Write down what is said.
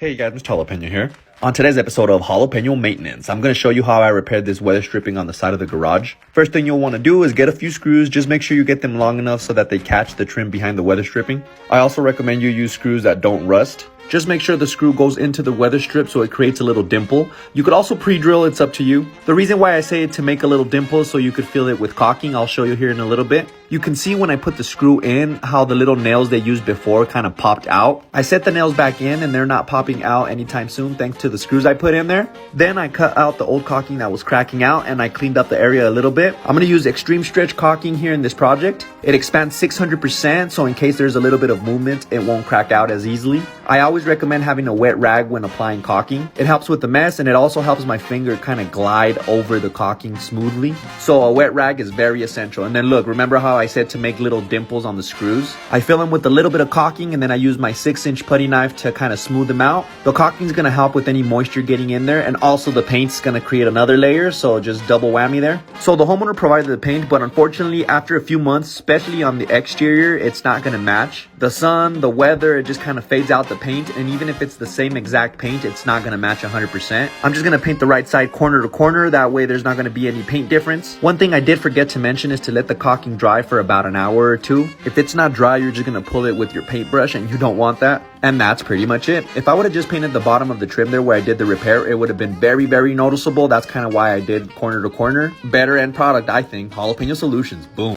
Hey guys, Mr. Jalapeno here. On today's episode of Jalapeno Maintenance, I'm going to show you how I repaired this weather stripping on the side of the garage. First thing you'll want to do is get a few screws. Just make sure you get them long enough so that they catch the trim behind the weather stripping. I also recommend you use screws that don't rust. Just make sure the screw goes into the weather strip so it creates a little dimple. You could also pre-drill, it's up to you. The reason why I say to make a little dimple so you could feel it with caulking, I'll show you here in a little bit. You can see when I put the screw in how the little nails they used before kind of popped out. I set the nails back in and they're not popping out anytime soon thanks to the screws I put in there. Then I cut out the old caulking that was cracking out and I cleaned up the area a little bit. I'm going to use extreme stretch caulking here in this project. It expands 600%, so in case there's a little bit of movement, it won't crack out as easily. I always recommend having a wet rag when applying caulking. It helps with the mess and it also helps my finger kind of glide over the caulking smoothly. So a wet rag is very essential. And then look, remember how I said to make little dimples on the screws? I fill them with a little bit of caulking and then I use my 6-inch putty knife to kind of smooth them out. The caulking is going to help with any moisture getting in there, and also the paint's going to create another layer, so just double whammy there. So the homeowner provided the paint, but unfortunately after a few months, especially on the exterior, it's not going to match. The sun, the weather, it just kind of fades out the paint, and even if it's the same exact paint, it's not going to match 100%. I'm just going to paint the right side corner to corner, that way there's not going to be any paint difference. One thing I did forget to mention is to let the caulking dry for about an hour or two. If it's not dry, you're just going to pull it with your paintbrush and you don't want that. And that's pretty much it. If I would have just painted the bottom of the trim there where I did the repair, it would have been very, very noticeable. That's kind of why I did corner to corner. Better end product, I think. Jalapeno Solutions. Boom.